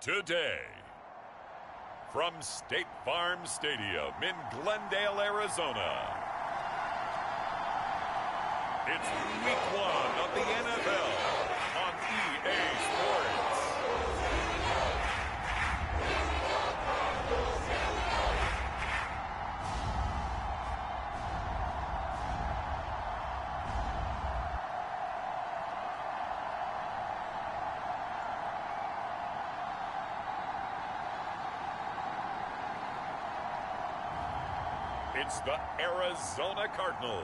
today. From State Farm Stadium in Glendale, Arizona, it's Week 1 of the NFL on EA Sports. It's the Arizona Cardinals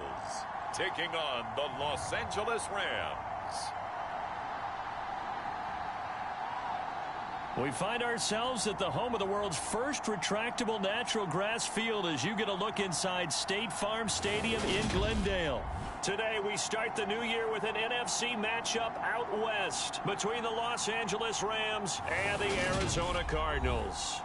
taking on the Los Angeles Rams. We find ourselves at the home of the world's first retractable natural grass field as you get a look inside State Farm Stadium in Glendale. Today we start the new year with an NFC matchup out west between the Los Angeles Rams and the Arizona Cardinals.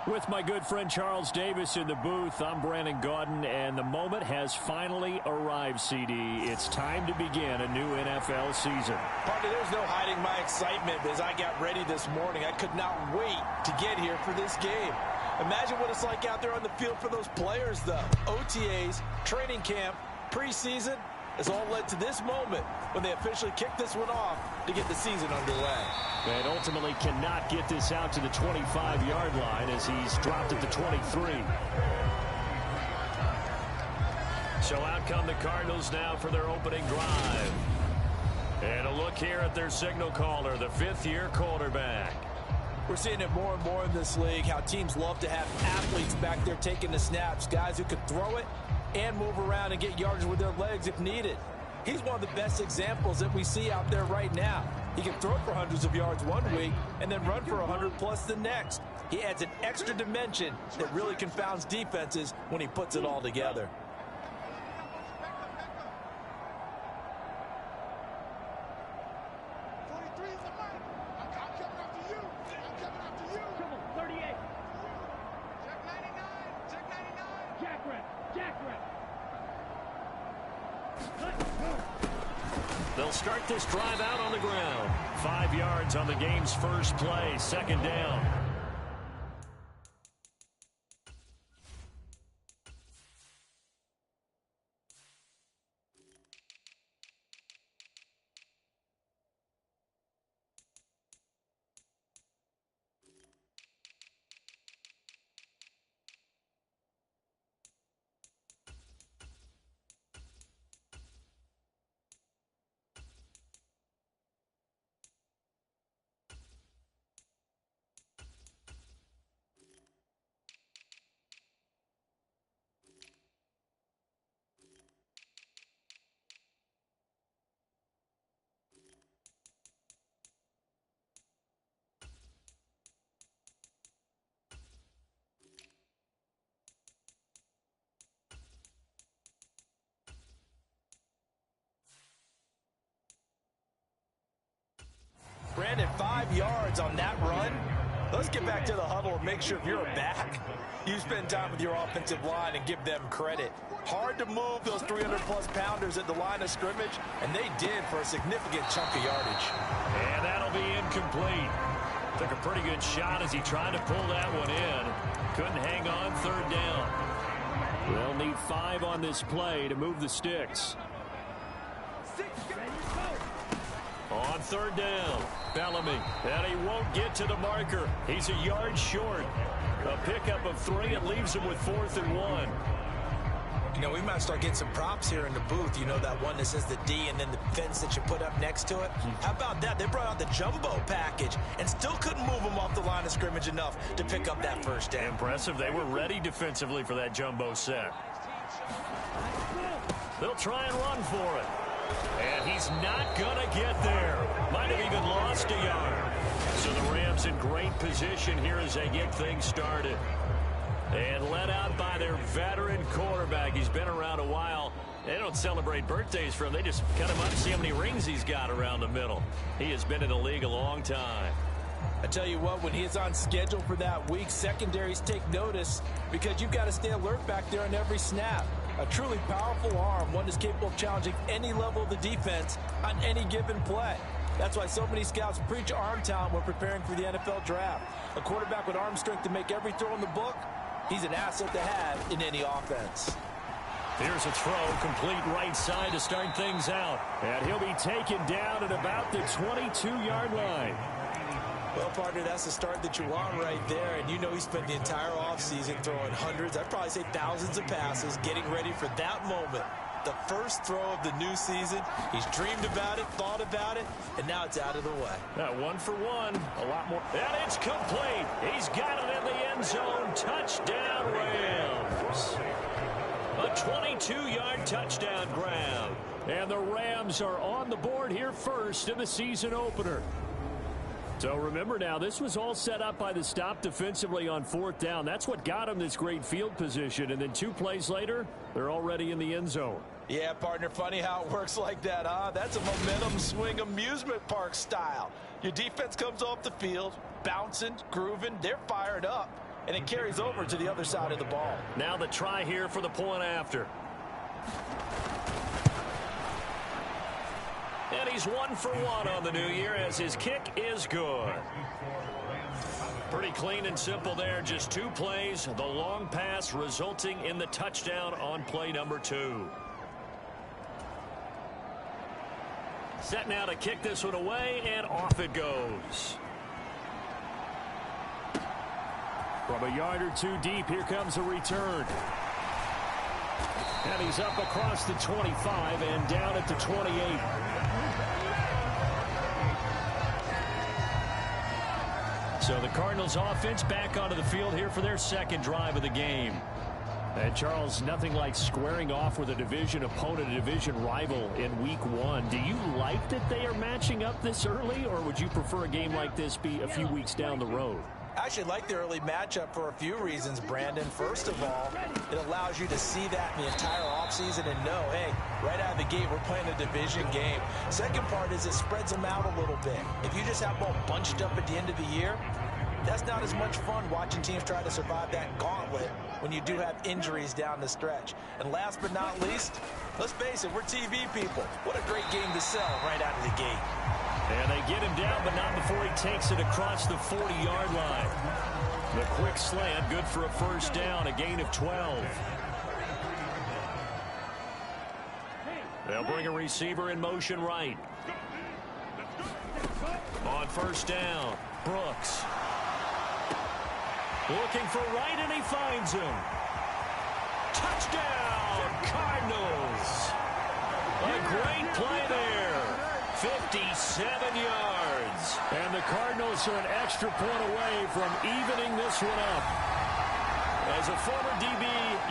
With my good friend Charles Davis in the booth, I'm Brandon Gaudin, and the moment has finally arrived, CD. It's time to begin a new NFL season. Partner, there's no hiding my excitement as I got ready this morning. I could not wait to get here for this game. Imagine what it's like out there on the field for those players, though. OTAs, training camp, preseason, has all led to this moment when they officially kick this one off to get the season underway. And ultimately cannot get this out to the 25-yard line as he's dropped at the 23. So out come the Cardinals now for their opening drive. And a look here at their signal caller, the fifth-year quarterback. We're seeing it more and more in this league, how teams love to have athletes back there taking the snaps, guys who can throw it and move around and get yardage with their legs if needed. He's one of the best examples that we see out there right now. He can throw for hundreds of yards one week and then run for 100+ the next. He adds an extra dimension that really confounds defenses when he puts it all together. They'll start this drive out on the ground. 5 yards on the game's first play, second down. Brandon, 5 yards on that run. Let's get back to the huddle and make sure if you're a back, you spend time with your offensive line and give them credit. Hard to move those 300-plus pounders at the line of scrimmage, and they did for a significant chunk of yardage. And that'll be incomplete. Took a pretty good shot as he tried to pull that one in. Couldn't hang on third down. They'll need 5 on this play to move the sticks. On third down, Bellamy, and he won't get to the marker. He's a yard short. A pickup of 3, it leaves him with 4th and 1. You know, we might start getting some props here in the booth. You know, that one that says the D and then the fence that you put up next to it. How about that? They brought out the jumbo package and still couldn't move them off the line of scrimmage enough to pick up that first down. Impressive. They were ready defensively for that jumbo set. They'll try and run for it. And he's not going to get there. Might have even lost a yard. So the Rams in great position here as they get things started. And led out by their veteran quarterback. He's been around a while. They don't celebrate birthdays for him. They just cut him up and see how many rings he's got around the middle. He has been in the league a long time. I tell you what, when he is on schedule for that week, secondaries take notice because you've got to stay alert back there on every snap. A truly powerful arm, one is capable of challenging any level of the defense on any given play. That's why so many scouts preach arm talent when preparing for the NFL draft. A quarterback with arm strength to make every throw in the book, he's an asset to have in any offense. Here's a throw, complete right side to start things out. And he'll be taken down at about the 22-yard line. Well, partner, that's the start that you want right there. And you know he spent the entire offseason throwing hundreds, I'd probably say thousands of passes, getting ready for that moment. The first throw of the new season. He's dreamed about it, thought about it, and now it's out of the way. 1 for 1, a lot more. And it's complete. He's got it in the end zone. Touchdown, Rams. A 22-yard touchdown grab. And the Rams are on the board here first in the season opener. So remember now, this was all set up by the stop defensively on 4th down. That's what got them this great field position. And then 2 plays later, they're already in the end zone. Yeah, partner, funny how it works like that, huh? That's a momentum swing amusement park style. Your defense comes off the field, bouncing, grooving, they're fired up, and it carries over to the other side of the ball. Now the try here for the point after. And he's 1 for 1 on the new year as his kick is good. Pretty clean and simple there. Just 2 plays. The long pass resulting in the touchdown on play number 2. Set now to kick this one away, and off it goes. From a yard or 2 deep, here comes a return. And he's up across the 25 and down at the 28. So the Cardinals offense back onto the field here for their second drive of the game. And Charles, nothing like squaring off with a division opponent, a division rival in week 1. Do you like that they are matching up this early, or would you prefer a game like this be a few weeks down the road? I actually like the early matchup for a few reasons, Brandon. First of all, it allows you to see that in the entire offseason and know, hey, right out of the gate, we're playing a division game. Second part is it spreads them out a little bit. If you just have them all bunched up at the end of the year, that's not as much fun watching teams try to survive that gauntlet when you do have injuries down the stretch. And last but not least, let's face it, we're TV people. What a great game to sell right out of the gate. And they get him down, but not before he takes it across the 40-yard line. The quick slant, good for a first down, a gain of 12. They'll bring a receiver in motion right. On first down, Brooks. Looking for right, and he finds him. Touchdown, Cardinals. A great play there. 57 yards. And the Cardinals are an extra point away from evening this one up. As a former DB,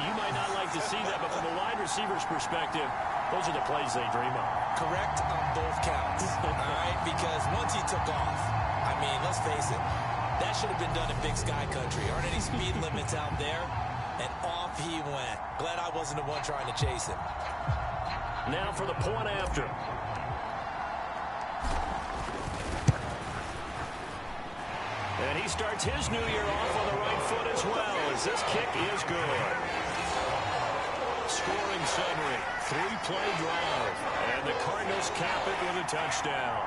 you might not like to see that, but from a wide receiver's perspective, those are the plays they dream of. Correct on both counts. All right, because once he took off, I mean, let's face it, that should have been done in Big Sky Country. Aren't any speed limits out there? And off he went. Glad I wasn't the one trying to chase him. Now for the point after. And he starts his new year off on the right foot as well, as this kick is good. Scoring summary, 3-play drive, and the Cardinals cap it with a touchdown.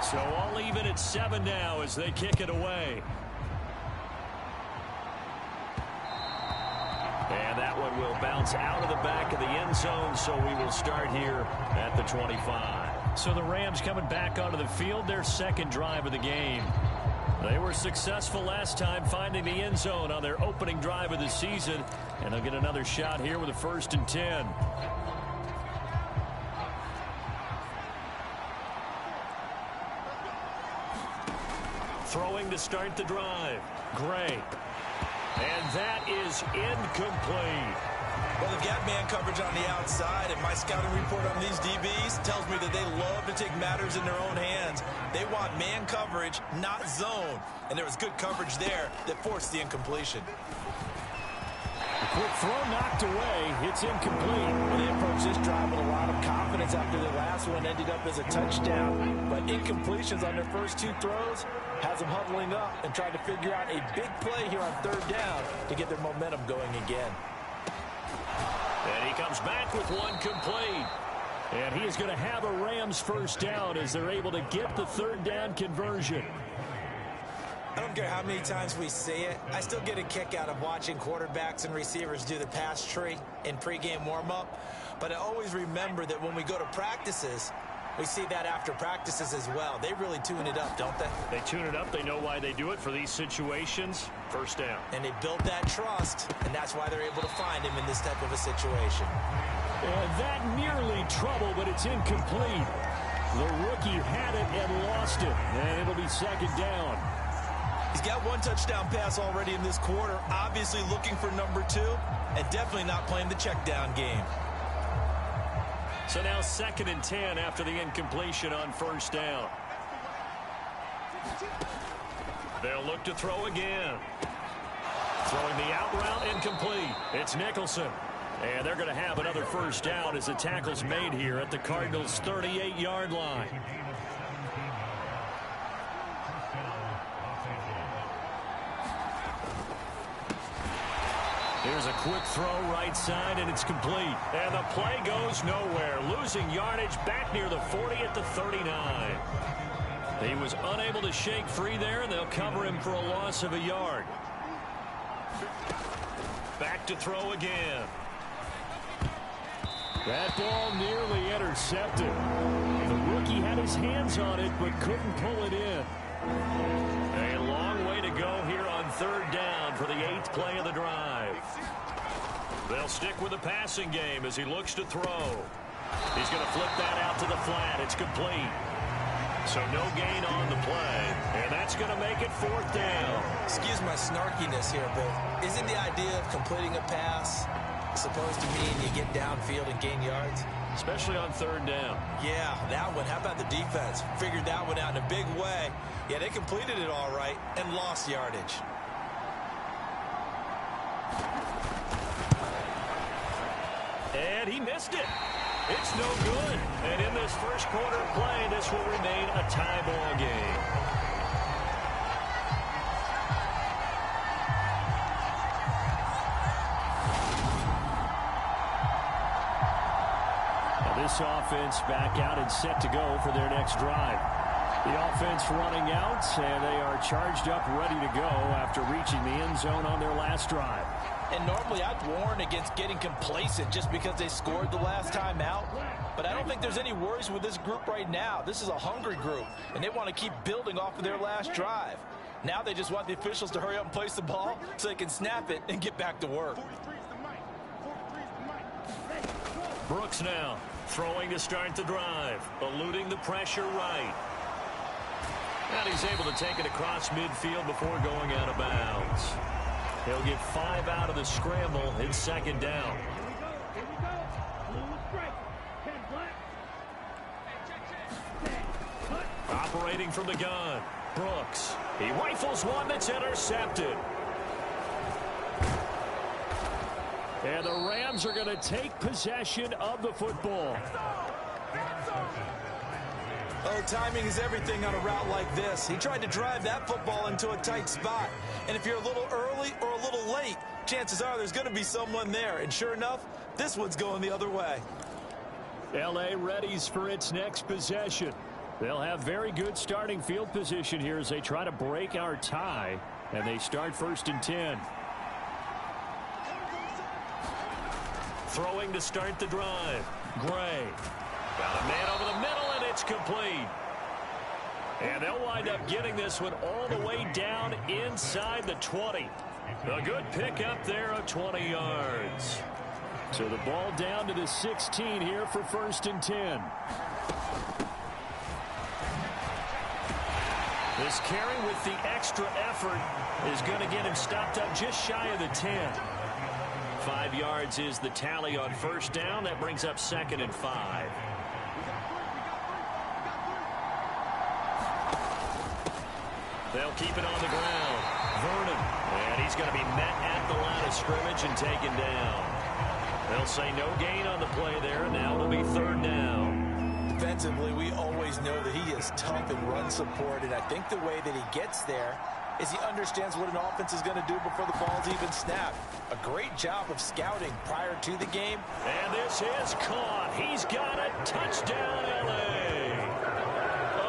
So all even at 7 now as they kick it away. And that one will bounce out of the back of the end zone, so we will start here at the 25. So the Rams coming back onto the field, their second drive of the game. They were successful last time finding the end zone on their opening drive of the season, and they'll get another shot here with a 1st and 10. Throwing to start the drive. Gray. And that is incomplete. Well, they've got man coverage on the outside, and my scouting report on these DBs tells me that they love to take matters in their own hands. They want man coverage, not zone. And there was good coverage there that forced the incompletion. quick throw knocked away. It's incomplete. Well, they approached this drive with a lot of confidence after their last one ended up as a touchdown. But incompletions on their first two throws has them huddling up and trying to figure out a big play here on third down to get their momentum going again. And he comes back with one complete. And he is going to have a Rams first down as they're able to get the third down conversion. I don't care how many times we see it. I still get a kick out of watching quarterbacks and receivers do the pass tree in pregame warm-up. But I always remember that when we go to practices, we see that after practices as well. They really tune it up, don't they? They tune it up. They know why they do it for these situations. First down. And they build that trust, and that's why they're able to find him in this type of a situation. And that nearly trouble, but it's incomplete. The rookie had it and lost it. And it'll be second down. He's got one touchdown pass already in this quarter, obviously looking for number 2, and definitely not playing the check down game. So now 2nd and 10 after the incompletion on first down. They'll look to throw again. Throwing the out route incomplete. It's Nicholson. And they're going to have another first down as the tackle's made here at the Cardinals' 38-yard line. Here's a quick throw right side, and it's complete. And the play goes nowhere. Losing yardage back near the 40 at the 39. He was unable to shake free there, and they'll cover him for a loss of a yard. Back to throw again. That ball nearly intercepted. The rookie had his hands on it, but couldn't pull it in. A long way to go here on third down for the 8th play of the drive. They'll stick with the passing game as he looks to throw. He's going to flip that out to the flat. It's complete. So no gain on the play, and that's going to make it 4th down. Excuse my snarkiness here, but isn't the idea of completing a pass supposed to mean you get downfield and gain yards? Especially on third down. Yeah, that one. How about the defense? Figured that one out in a big way. Yeah, they completed it all right and lost yardage. And he missed it. It's no good. And in this first quarter of play, this will remain a tie ball game. This offense back out and set to go for their next drive. The offense running out, and they are charged up, ready to go after reaching the end zone on their last drive. And normally I'd warn against getting complacent just because they scored the last time out. But I don't think there's any worries with this group right now. This is a hungry group, and they want to keep building off of their last drive. Now they just want the officials to hurry up and place the ball so they can snap it and get back to work. Brooks now throwing to start the drive, eluding the pressure right. And he's able to take it across midfield before going out of bounds. He'll get 5 out of the scramble. It's second down. Operating from the gun, Brooks. He rifles one that's intercepted. And the Rams are going to take possession of the football. Oh, timing is everything on a route like this. He tried to drive that football into a tight spot. And if you're a little early or a little late, chances are there's going to be someone there. And sure enough, this one's going the other way. L.A. readies for its next possession. They'll have very good starting field position here as they try to break our tie. And they start 1st and 10. Throwing to start the drive. Gray. Got a man over the middle, and it's complete. And they'll wind up getting this one all the way down inside the 20. A good pickup there of 20 yards. So the ball down to the 16 here for 1st and 10. This carry with the extra effort is going to get him stopped up just shy of the 10. 5 yards is the tally on first down. That brings up 2nd and 5. They'll keep it on the ground. Vernon. And he's He's going to be met at the line of scrimmage and taken down. They'll say no gain on the play there. Now it'll be third down. Defensively, we always know that he is tough in run support, and I think the way that he gets there is he understands what an offense is going to do before the ball's even snapped. A great job of scouting prior to the game. And this is caught. He's got a touchdown, L.A.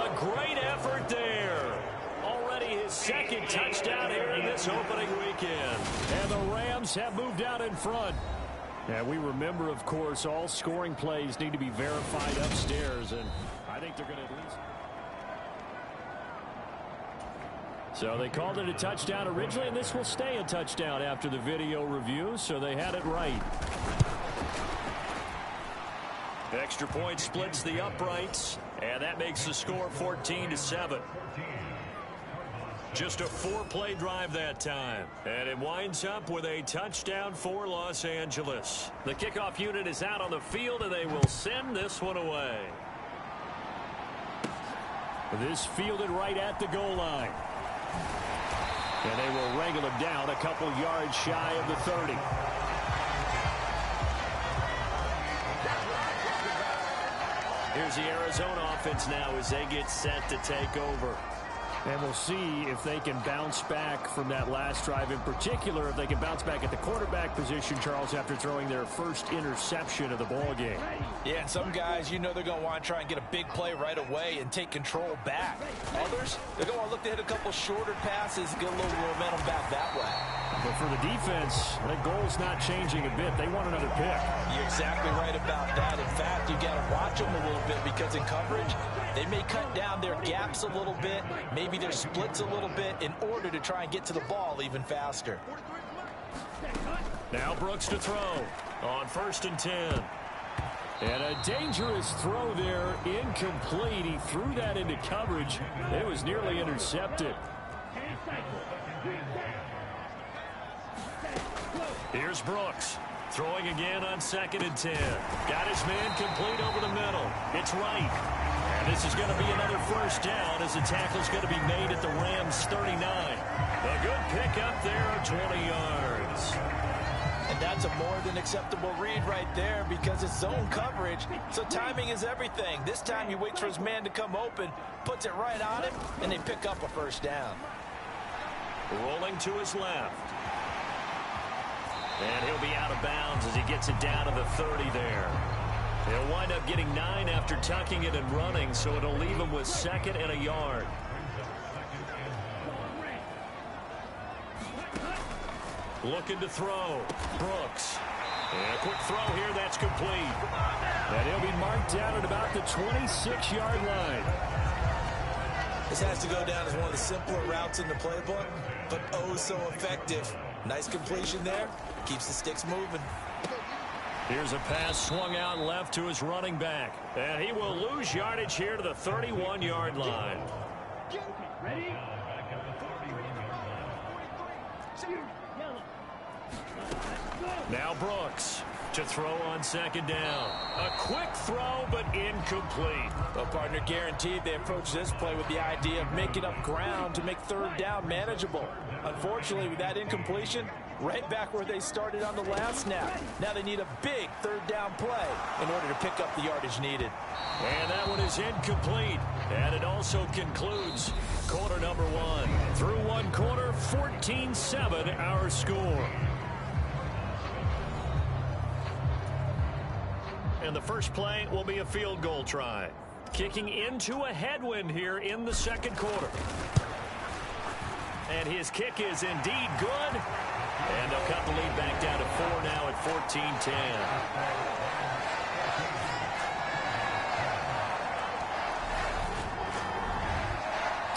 A great effort there. Already his second touchdown here in this opening weekend. And the Rams have moved out in front. And we remember, of course, all scoring plays need to be verified upstairs, and I think they're going to at least... So they called it a touchdown originally, and this will stay a touchdown after the video review, so they had it right. Extra point splits the uprights, and that makes the score 14-7. Just a 4-play drive that time. And it winds up with a touchdown for Los Angeles. The kickoff unit is out on the field, and they will send this one away. This fielded right at the goal line. And they will wrangle him down a couple yards shy of the 30. Here's the Arizona offense now as they get set to take over. And we'll see if they can bounce back from that last drive. In particular, if they can bounce back at the quarterback position, Charles, after throwing their first interception of the ball game. Yeah, and some guys, you know they're going to want to try and get a big play right away and take control back. Others, they're going to look to hit a couple shorter passes and get a little momentum back that way. But for the defense, that goal's not changing a bit. They want another pick. You're exactly right about that. In fact, you got to watch them a little bit because in coverage, they may cut down their gaps a little bit, maybe their splits a little bit in order to try and get to the ball even faster. Now Brooks to throw on 1st and 10. And a dangerous throw there, incomplete. He threw that into coverage. It was nearly intercepted. Here's Brooks throwing again on 2nd and 10. Got his man complete over the middle. It's right. And this is going to be another first down as the tackle's going to be made at the Rams 39. A good pickup there of 20 yards. And that's a more than acceptable read right there because it's zone coverage, so timing is everything. This time he waits for his man to come open, puts it right on him, and they pick up a first down. Rolling to his left. And he'll be out of bounds as he gets it down to the 30 there. He'll wind up getting 9 after tucking it and running, so it'll leave him with 2nd and a yard. Looking to throw. Brooks. And a quick throw here, that's complete. And he'll be marked down at about the 26-yard line. This has to go down as one of the simpler routes in the playbook, but oh so effective. Nice completion there. Keeps the sticks moving. Here's a pass swung out left to his running back. And he will lose yardage here to the 31-yard line. Ready? Now Brooks to throw on 2nd down. A quick throw, but incomplete. Well, partner, guaranteed they approach this play with the idea of making up ground to make 3rd down manageable. Unfortunately, with that incompletion, right back where they started on the last snap. Now they need a big 3rd down play in order to pick up the yardage needed. And that one is incomplete. And it also concludes quarter number 1. Through one quarter, 14-7 our score. And the first play will be a field goal try. Kicking into a headwind here in the 2nd quarter. And his kick is indeed good. And they'll cut the lead back down to 4 now at 14-10.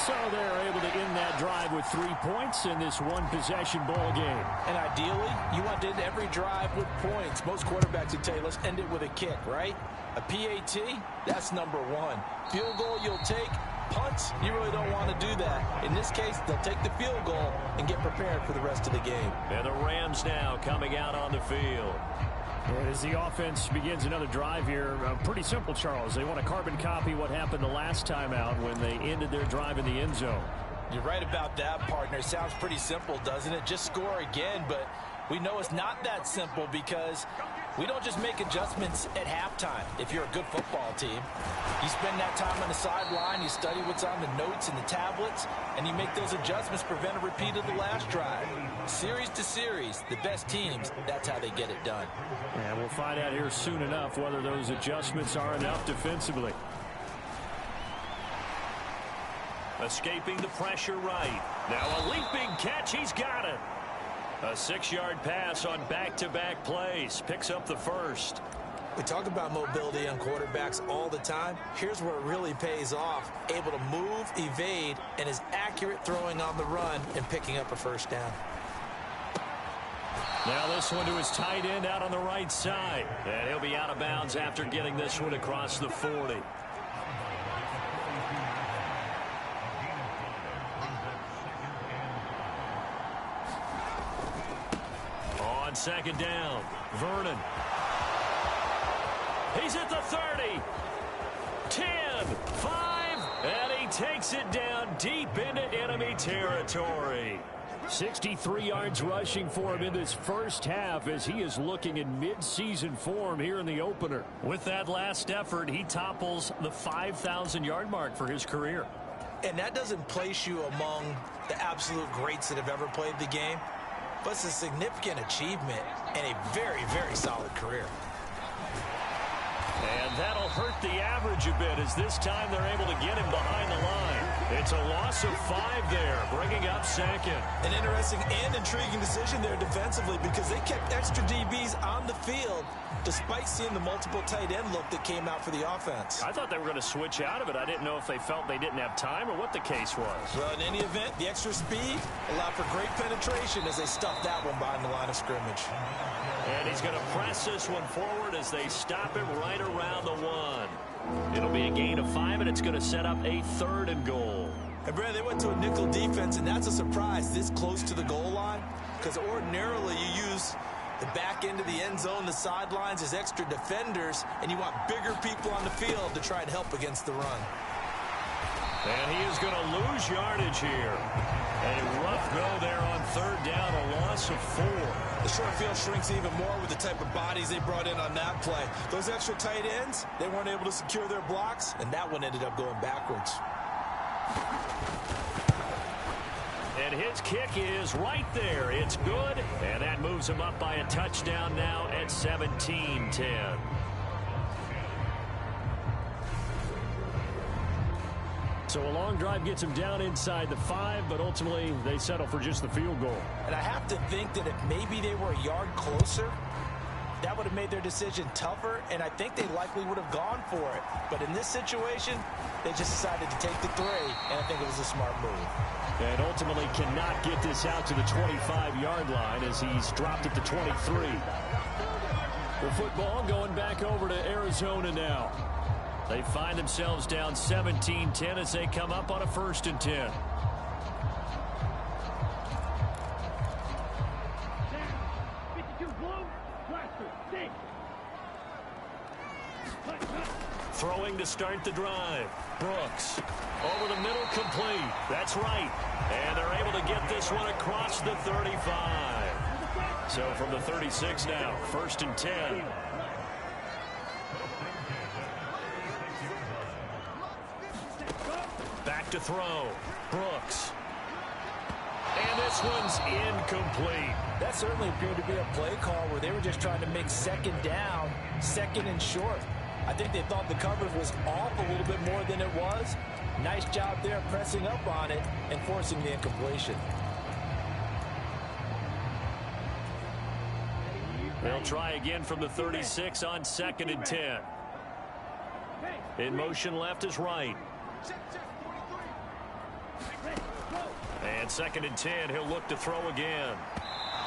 So they're able to end that drive with 3 points in this one-possession ball game. And ideally, you want to end every drive with points. Most quarterbacks would tell you, let's end it with a kick, right? A PAT, that's number 1. Field goal you'll take. Punts, you really don't want to do that. In this case, they'll take the field goal and get prepared for the rest of the game. And the Rams now coming out on the field. And as the offense begins another drive here, pretty simple, Charles. They want to carbon copy what happened the last time out when they ended their drive in the end zone. You're right about that, partner. Sounds pretty simple, doesn't it? Just score again, but we know it's not that simple because we don't just make adjustments at halftime. If you're a good football team, you spend that time on the sideline, you study what's on the notes and the tablets, and you make those adjustments, prevent a repeat of the last drive. Series to series, the best teams, that's how they get it done. And we'll find out here soon enough whether those adjustments are enough defensively. Escaping the pressure right. Now a leaping catch. He's got it. A 6-yard pass on back-to-back plays. Picks up the first. We talk about mobility on quarterbacks all the time. Here's where it really pays off. Able to move, evade, and is accurate throwing on the run and picking up a first down. Now this one to his tight end out on the right side. And he'll be out of bounds after getting this one across the 40. On second down, Vernon. He's at the 30. 10, 5, and he takes it down deep into enemy territory. 63 yards rushing for him in this first half as he is looking in mid-season form here in the opener. With that last effort, he topples the 5,000-yard mark for his career. And that doesn't place you among the absolute greats that have ever played the game, but it's a significant achievement and a very, very solid career. And that'll hurt the average a bit as this time they're able to get him behind the line. It's a loss of 5 there, bringing up second. An interesting and intriguing decision there defensively because they kept extra DBs on the field despite seeing the multiple tight end look that came out for the offense. I thought they were going to switch out of it. I didn't know if they felt they didn't have time or what the case was. Well, in any event, the extra speed allowed for great penetration as they stuffed that one behind the line of scrimmage. And he's going to press this one forward as they stop him right around the 1. It'll be a gain of 5, and it's going to set up a 3rd and goal. And, Brad, they went to a nickel defense, and that's a surprise this close to the goal line because ordinarily you use the back end of the end zone, the sidelines as extra defenders, and you want bigger people on the field to try and help against the run. And he is going to lose yardage here. A rough go there on 3rd down, a loss of 4. The short field shrinks even more with the type of bodies they brought in on that play. Those extra tight ends, they weren't able to secure their blocks, and that one ended up going backwards. And his kick is right there. It's good, and that moves him up by a touchdown now at 17-10. So a long drive gets him down inside the 5, but ultimately they settle for just the field goal. And I have to think that if maybe they were a yard closer, that would have made their decision tougher, and I think they likely would have gone for it. But in this situation, they just decided to take the 3, and I think it was a smart move. And ultimately cannot get this out to the 25-yard line as he's dropped at the 23. The football going back over to Arizona now. They find themselves down 17-10 as they come up on a 1st and 10. Throwing to start the drive. Brooks over the middle, complete. That's right. And they're able to get this one across the 35. So from the 36 now, 1st and 10. Back to throw. Brooks. And this one's incomplete. That certainly appeared to be a play call where they were just trying to make 2nd down, 2nd and short. I think they thought the coverage was off a little bit more than it was. Nice job there pressing up on it and forcing the incompletion. They'll try again from the 36 on 2nd and 10. In motion left is right. And 2nd and 10, he'll look to throw again.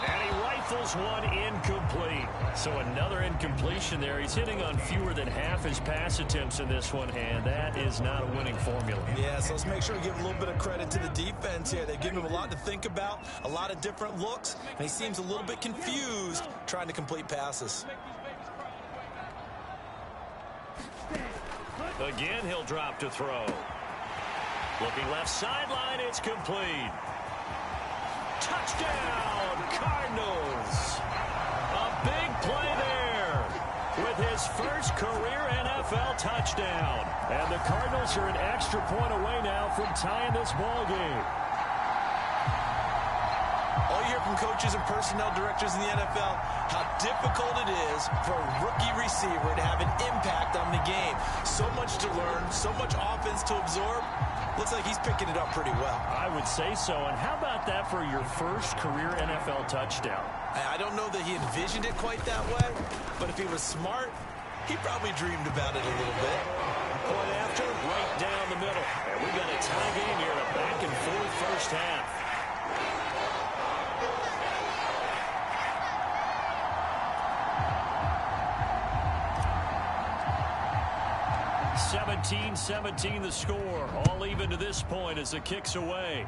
And he rifles one incomplete. So another incompletion there. He's hitting on fewer than half his pass attempts in this one, and that is not a winning formula. Yeah, so let's make sure we give a little bit of credit to the defense here. They've given him a lot to think about, a lot of different looks, and he seems a little bit confused trying to complete passes. Again, he'll drop to throw. Looking left sideline, it's complete. Touchdown, Cardinals. A big play there with his first career NFL touchdown. And the Cardinals are an extra point away now from tying this ball game. All you hear from coaches and personnel directors in the NFL, how difficult it is for a rookie receiver to have an impact on the game. So much to learn, so much offense to absorb. Looks like he's picking it up pretty well. I would say so. And how about that for your first career NFL touchdown? I don't know that he envisioned it quite that way, but if he was smart, he probably dreamed about it a little bit. Point after, right down the middle. And we got a tie game here in a back-and-forth first half. 17-17 the score. All even to this point as the kick's away.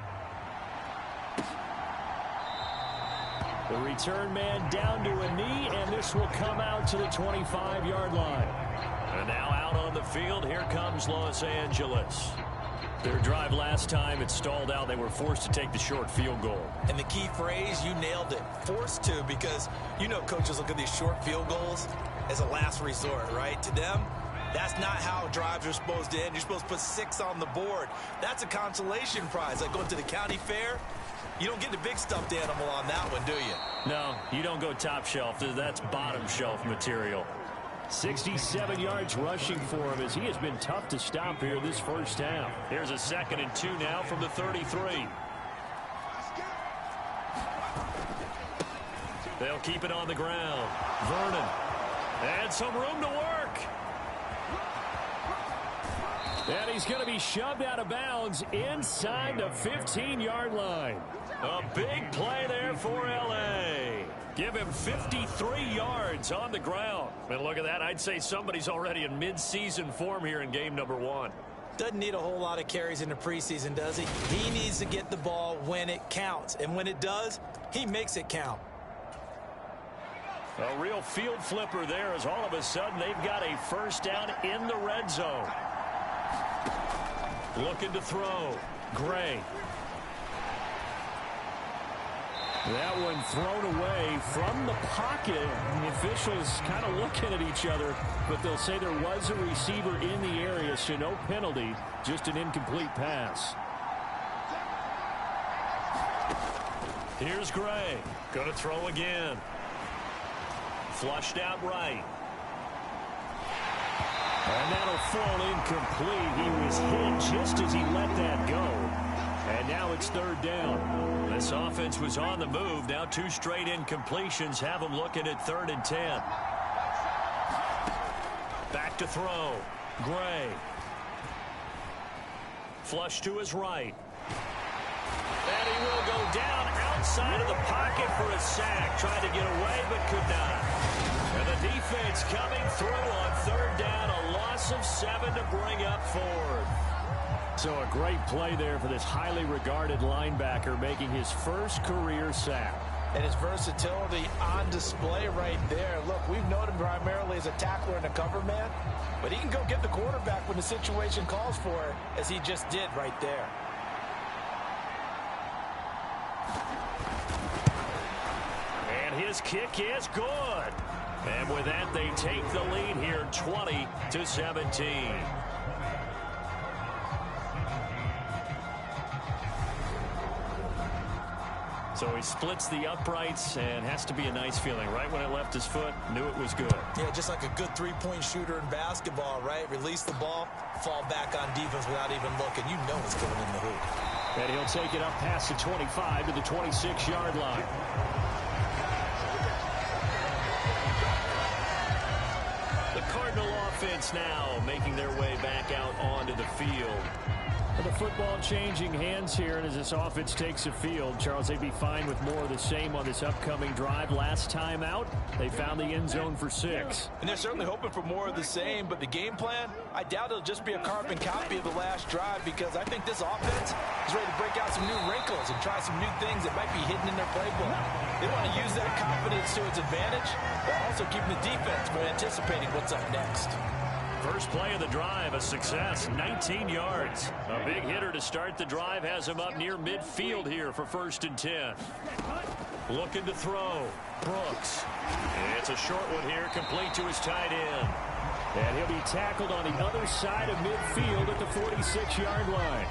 The return man down to a knee, and this will come out to the 25-yard line. And now out on the field, here comes Los Angeles. Their drive last time, it stalled out. They were forced to take the short field goal. And the key phrase, you nailed it. Forced to, because you know coaches look at these short field goals as a last resort, right? To them, that's not how drives are supposed to end. You're supposed to put 6 on the board. That's a consolation prize. Like going to the county fair, you don't get the big stuffed animal on that one, do you? No, you don't go top shelf. That's bottom shelf material. 67 yards rushing for him as he has been tough to stop here this first half. Here's a 2nd and 2 now from the 33. They'll keep it on the ground. Vernon. And some room to work. And he's going to be shoved out of bounds inside the 15-yard line. A big play there for L.A. Give him 53 yards on the ground. And look at that. I'd say somebody's already in mid-season form here in game number 1. Doesn't need a whole lot of carries in the preseason, does he? He needs to get the ball when it counts. And when it does, he makes it count. A real field flipper there as all of a sudden they've got a first down in the red zone. Looking to throw. Gray. That one thrown away from the pocket. The officials kind of looking at each other, but they'll say there was a receiver in the area, so no penalty, just an incomplete pass. Here's Gray. Going to throw again. Flushed out right. And that'll fall incomplete. He was hit just as he let that go. And now it's 3rd down. This offense was on the move. Now 2 straight incompletions have them looking at 3rd and 10. Back to throw. Gray. Flush to his right. And he will go down outside of the pocket for a sack. Tried to get away but could not. And the defense coming through on 3rd down. A loss of 7 to bring up 4th. So a great play there for this highly regarded linebacker making his first career sack. And his versatility on display right there. Look, we've known him primarily as a tackler and a cover man, but he can go get the quarterback when the situation calls for it, as he just did right there. And his kick is good. And with that, they take the lead here 20-17. So he splits the uprights and has to be a nice feeling. Right when it left his foot, knew it was good. Yeah, just like a good three-point shooter in basketball, right? Release the ball, fall back on defense without even looking. You know it's going in the hoop. And he'll take it up past the 25 to the 26-yard line. The Cardinal offense now making their way back out onto the field. The football changing hands here, and as this offense takes the field, Charles, they'd be fine with more of the same on this upcoming drive. Last time out, they found the end zone for 6. And they're certainly hoping for more of the same, but the game plan, I doubt it'll just be a carbon copy of the last drive, because I think this offense is ready to break out some new wrinkles and try some new things that might be hidden in their playbook. They want to use that confidence to its advantage, while also keeping the defense from anticipating what's up next. First play of the drive, a success, 19 yards. A big hitter to start the drive has him up near midfield here for 1st and 10. Looking to throw. Brooks. It's a short one here, complete to his tight end. And he'll be tackled on the other side of midfield at the 46-yard line.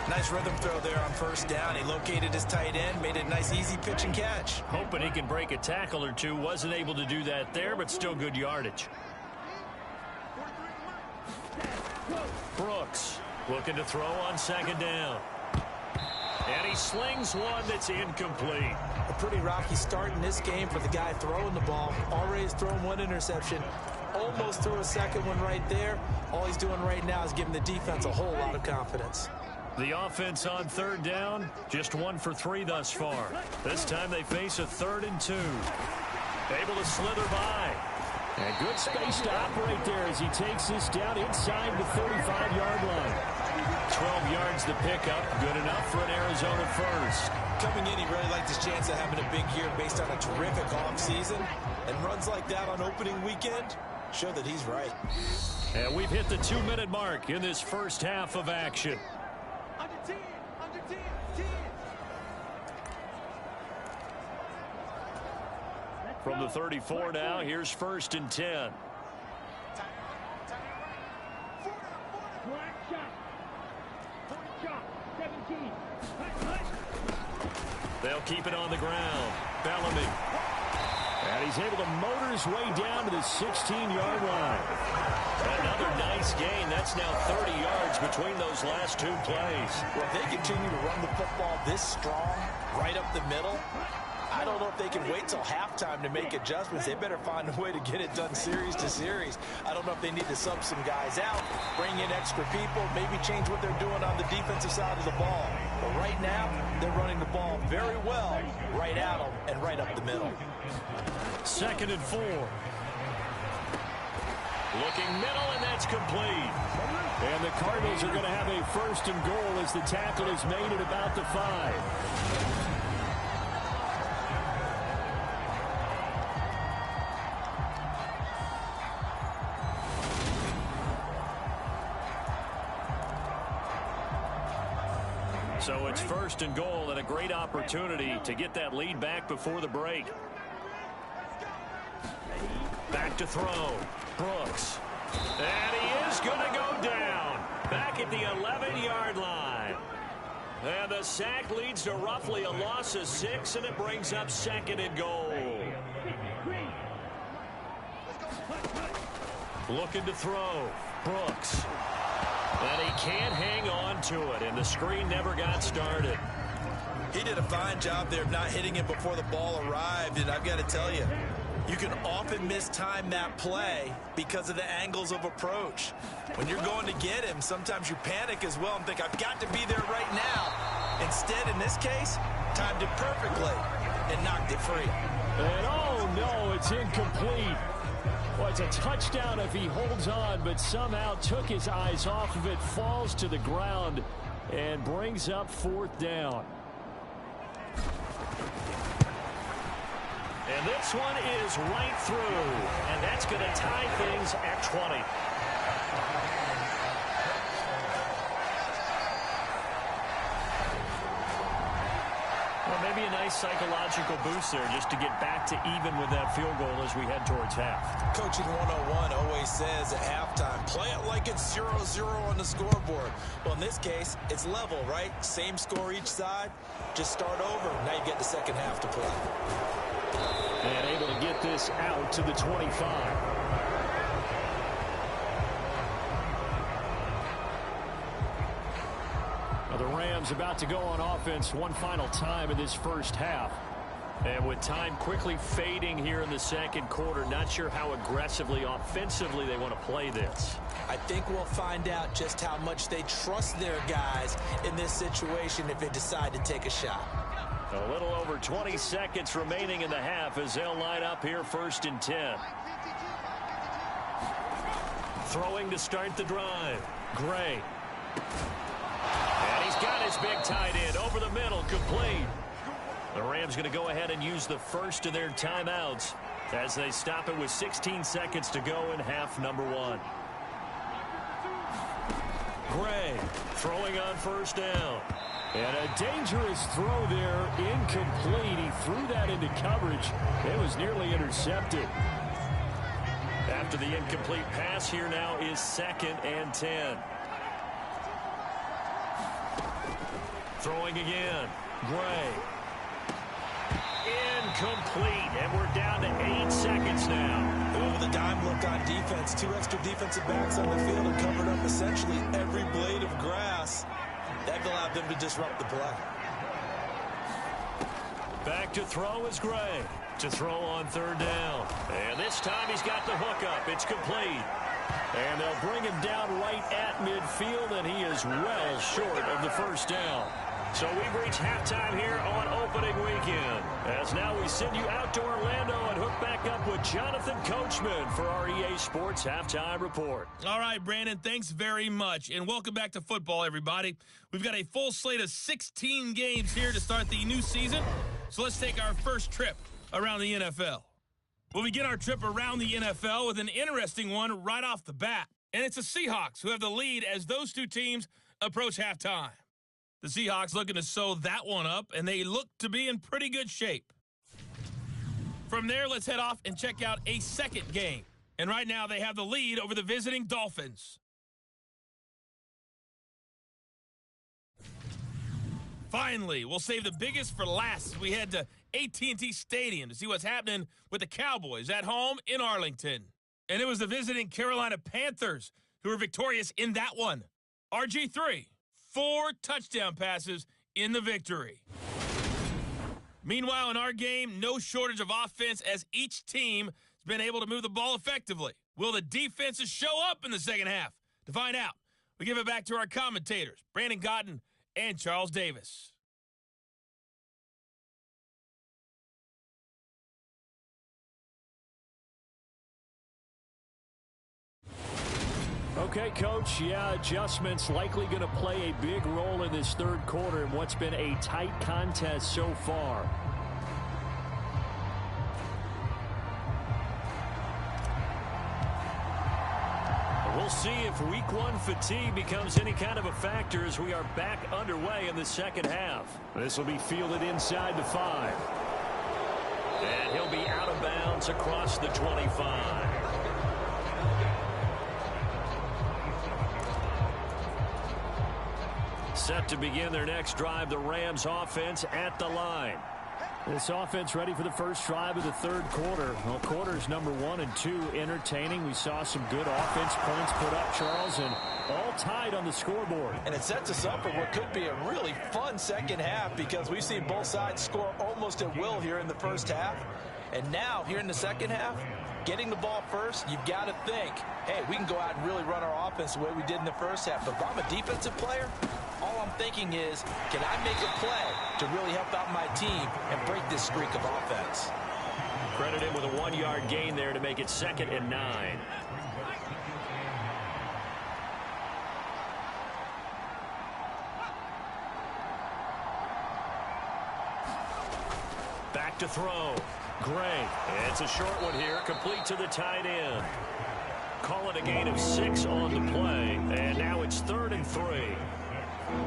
Nice rhythm throw there on 1st down. He located his tight end, made a nice easy pitch and catch. Hoping he can break a tackle or two. Wasn't able to do that there, but still good yardage. Brooks looking to throw on 2nd down. And he slings one that's incomplete. A pretty rocky start in this game for the guy throwing the ball. Already has thrown 1 interception. Almost threw a 2nd one right there. All he's doing right now is giving the defense a whole lot of confidence. The offense on 3rd down, just 1 for 3 thus far. This time they face a 3rd and 2. Able to slither by. And good space to operate there as he takes this down inside the 35-yard line. 12 yards the pickup. Good enough for an Arizona first. Coming in, he really liked his chance of having a big year based on a terrific offseason. And runs like that on opening weekend show that he's right. And we've hit the 2-minute mark in this first half of action. Under 10, under 10, 10. From the 34 now, here's 1st and 10. Black shot. 40 shot. 17. They'll keep it on the ground. Bellamy. And he's able to motor his way down to the 16-yard line. Another nice gain. That's now 30 yards between those last 2 plays. Well, if they continue to run the football this strong, right up the middle, I don't know if they can wait till halftime to make adjustments. They better find a way to get it done series to series. I don't know if they need to sub some guys out, bring in extra people, maybe change what they're doing on the defensive side of the ball. But right now, they're running the ball very well right at them and right up the middle. 2nd and 4. Looking middle, and that's complete. And the Cardinals are going to have a 1st and goal as the tackle is made at about the 5. So it's 1st and goal and a great opportunity to get that lead back before the break. Back to throw. Brooks. And he is going to go down. Back at the 11-yard line. And the sack leads to roughly a loss of 6, and it brings up 2nd and goal. Looking to throw. Brooks. And he can't hang on to it, and the screen never got started. He did a fine job there of not hitting it before the ball arrived, and I've got to tell you, you can often mistime that play because of the angles of approach. When you're going to get him, sometimes you panic as well and think, I've got to be there right now. Instead, in this case, timed it perfectly and knocked it free. And oh no, it's incomplete. Well, it's a touchdown if he holds on, but somehow took his eyes off of it, falls to the ground, and brings up 4th down. And this one is right through, and that's going to tie things at 20. Well, maybe a nice psychological boost there just to get back to even with that field goal as we head towards half. Coaching 101 always says at halftime, play it like it's 0-0 on the scoreboard. Well, in this case, it's level, right? Same score each side. Just start over. Now you get the second half to play. And able to get this out to the 25. The Rams about to go on offense one final time in this first half. And with time quickly fading here in the second quarter, not sure how aggressively, offensively they want to play this. I think we'll find out just how much they trust their guys in this situation if they decide to take a shot. A little over 20 seconds remaining in the half as they'll line up here 1st and 10. Throwing to start the drive. Gray. And he's got his big tight end over the middle, complete. The Rams going to go ahead and use the first of their timeouts as they stop it with 16 seconds to go in half number 1. Gray throwing on first down. And a dangerous throw there, incomplete. He threw that into coverage. It was nearly intercepted. After the incomplete pass, here now is 2nd and 10. Throwing again. Gray. Incomplete. And we're down to 8 seconds now. Over the dime look on defense. 2 extra defensive backs on the field and covered up essentially every blade of grass. That allowed them to disrupt the play. Back to throw is Gray. To throw on 3rd down. And this time he's got the hook up. It's complete. And they'll bring him down right at midfield, and he is well short of the 1st down. So we've reached halftime here on opening weekend. As now we send you out to Orlando and hook back up with Jonathan Coachman for our EA Sports Halftime Report. All right, Brandon, thanks very much. And welcome back to football, everybody. We've got a full slate of 16 games here to start the new season. So let's take our first trip around the NFL. We'll begin our trip around the NFL with an interesting one right off the bat. And it's the Seahawks who have the lead as those two teams approach halftime. The Seahawks looking to sew that one up, and they look to be in pretty good shape. From there, let's head off and check out a second game. And right now, they have the lead over the visiting Dolphins. Finally, we'll save the biggest for last as we head to AT&T Stadium to see what's happening with the Cowboys at home in Arlington. And it was the visiting Carolina Panthers who were victorious in that one. RG3. 4 touchdown passes in the victory. Meanwhile, in our game, no shortage of offense as each team has been able to move the ball effectively. Will the defenses show up in the second half? To find out, we give it back to our commentators, Brandon Cotton and Charles Davis. Okay, Coach, adjustments likely going to play a big role in this 3rd quarter in what's been a tight contest so far. We'll see if week 1 fatigue becomes any kind of a factor as we are back underway in the second half. This will be fielded inside the 5. And he'll be out of bounds across the 25. Set to begin their next drive, the Rams offense at the line. This offense ready for the first drive of the 3rd quarter. Well, quarters number 1 and 2 entertaining. We saw some good offense points put up, Charles, and all tied on the scoreboard. And it sets us up for what could be a really fun second half because we've seen both sides score almost at will here in the first half. And now, here in the second half, getting the ball first, you've got to think, hey, we can go out and really run our offense the way we did in the first half. But if I'm a defensive player, all I'm thinking is, can I make a play to really help out my team and break this streak of offense? Credit him with a 1-yard gain there to make it 2nd and 9. Back to throw. Gray. It's a short one here, complete to the tight end. Call it a gain of 6 on the play, and now it's 3rd and 3.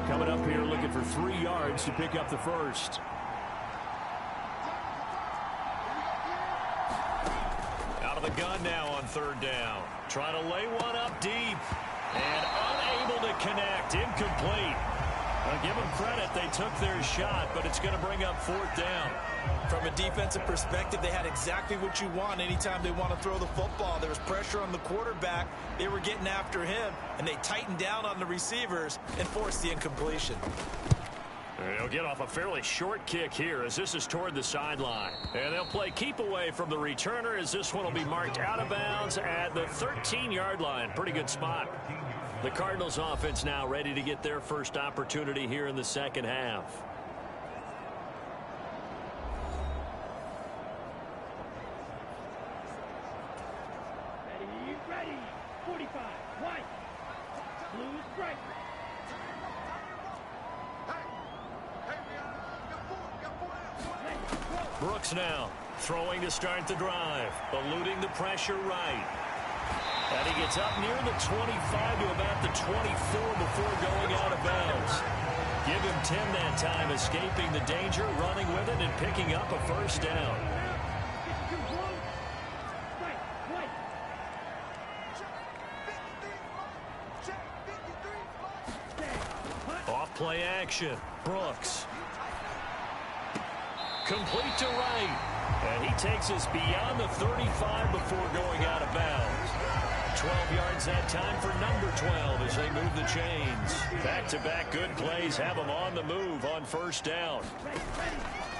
Coming up here looking for 3 yards to pick up the first. Out of the gun now on 3rd down. Trying to lay one up deep. And unable to connect. Incomplete. I'll give them credit. They took their shot, but it's going to bring up 4th down. From a defensive perspective, they had exactly what you want anytime they want to throw the football. There was pressure on the quarterback. They were getting after him, and they tightened down on the receivers and forced the incompletion. They'll get off a fairly short kick here as this is toward the sideline. And they'll play keep away from the returner as this one will be marked out of bounds at the 13-yard line. Pretty good spot. The Cardinals offense now ready to get their first opportunity here in the second half. Ready. 45. White. Blue stripe. Brooks now throwing to start the drive, eluding the pressure right. And he gets up near the 25 to about the 24 before going out of bounds. Give him 10 that time, escaping the danger, running with it, and picking up a first down. Off play action. Brooks. Complete to right. And he takes us beyond the 35 before going out of bounds. 12 yards that time for number 12 as they move the chains. Back-to-back good plays have them on the move on first down.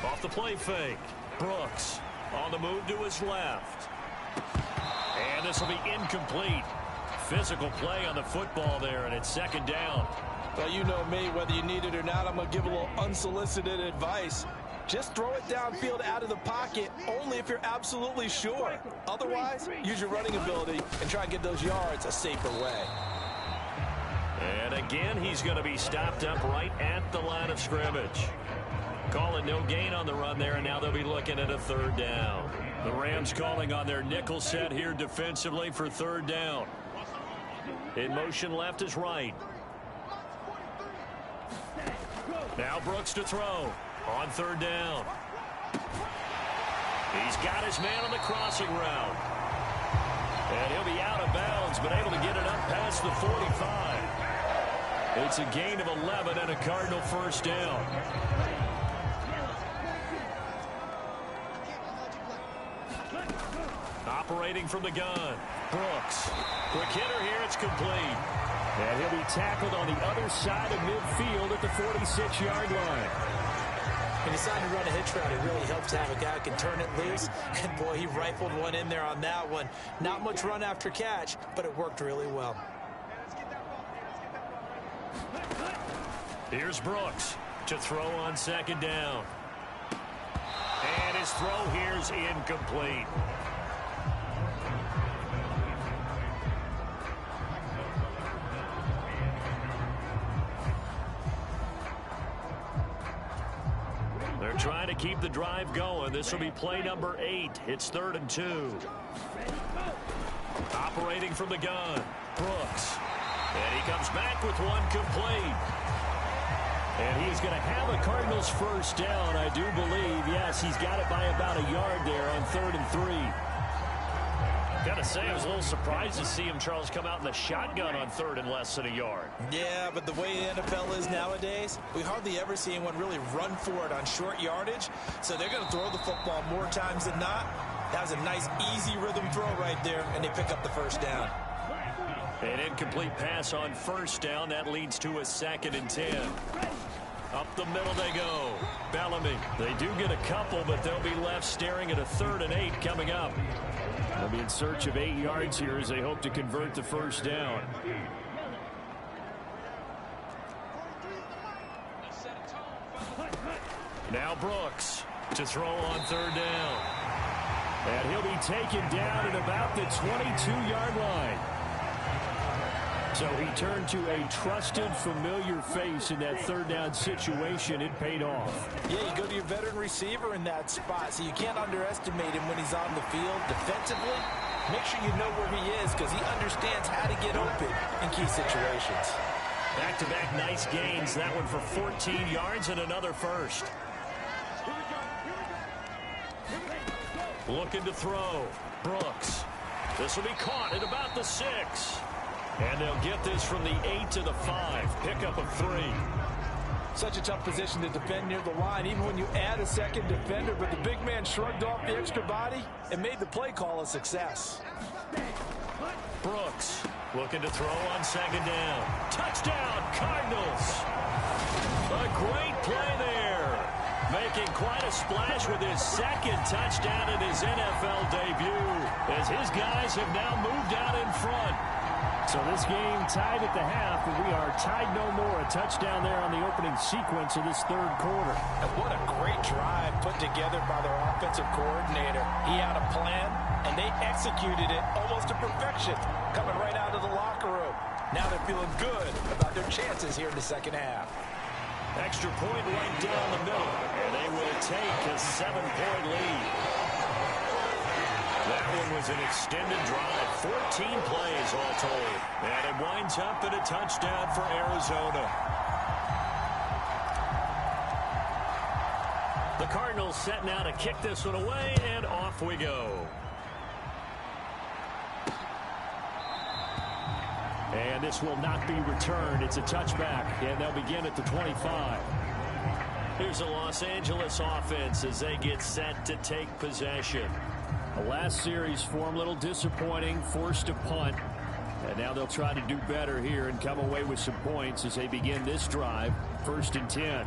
Off the play fake. Brooks on the move to his left. And this will be incomplete. Physical play on the football there, and it's second down. Well, you know me, whether you need it or not, I'm going to give a little unsolicited advice. Just throw it downfield out of the pocket only if you're absolutely sure. Otherwise, use your running ability and try and get those yards a safer way. And again, he's going to be stopped up right at the line of scrimmage. Calling no gain on the run there, and now they'll be looking at a third down. The Rams calling on their nickel set here defensively for third down. In motion left is right. Now Brooks to throw. On third down. He's got his man on the crossing route. And he'll be out of bounds, but able to get it up past the 45. It's a gain of 11 and a Cardinal first down. Operating from the gun. Brooks. Quick hitter here. It's complete. And he'll be tackled on the other side of midfield at the 46-yard line. He decided to run a hitch route. It really helps to have a guy who can turn it loose. And, boy, he rifled one in there on that one. Not much run after catch, but it worked really well. Here's Brooks to throw on second down. And his throw here's incomplete. Trying to keep the drive going. This will be play number 8. It's 3rd and 2. Operating from the gun. Brooks. And he comes back with one complete. And he's going to have a Cardinals first down, I do believe. Yes, he's got it by about a yard there on 3rd and 3. Got to say, I was a little surprised to see him, Charles, come out in the shotgun on 3rd and less than a yard. Yeah, but the way the NFL is nowadays, we hardly ever see anyone really run for it on short yardage. So they're going to throw the football more times than not. That was a nice, easy rhythm throw right there, and they pick up the first down. An incomplete pass on first down. That leads to a 2nd and 10. Up the middle they go. Bellamy. They do get a couple, but they'll be left staring at a 3rd and 8 coming up. They'll be in search of 8 yards here as they hope to convert the first down. Now Brooks to throw on 3rd down. And he'll be taken down at about the 22-yard line. So he turned to a trusted, familiar face in that 3rd down situation. It paid off. Yeah, you go to your veteran receiver in that spot, so you can't underestimate him when he's on the field. Defensively, make sure you know where he is because he understands how to get open in key situations. Back-to-back nice gains. That one for 14 yards and another first. Looking to throw. Brooks. This will be caught at about the 6. And they'll get this from the 8 to the 5. Pickup of 3. Such a tough position to defend near the line, even when you add a second defender. But the big man shrugged off the extra body and made the play call a success. Brooks looking to throw on 2nd down. Touchdown, Cardinals. A great play there. Making quite a splash with his 2nd touchdown in his NFL debut. As his guys have now moved out in front. So this game tied at the half, but we are tied no more. A touchdown there on the opening sequence of this 3rd quarter. And what a great drive put together by their offensive coordinator. He had a plan, and they executed it almost to perfection, coming right out of the locker room. Now they're feeling good about their chances here in the second half. Extra point right down the middle. And they will take a 7-point lead. That one was an extended drive. 14 plays all told. And it winds up in a touchdown for Arizona. The Cardinals set now to kick this one away, and off we go. And this will not be returned. It's a touchback, and they'll begin at the 25. Here's the Los Angeles offense as they get set to take possession. The last series for them, a little disappointing, forced a punt. And now they'll try to do better here and come away with some points as they begin this drive, 1st and 10.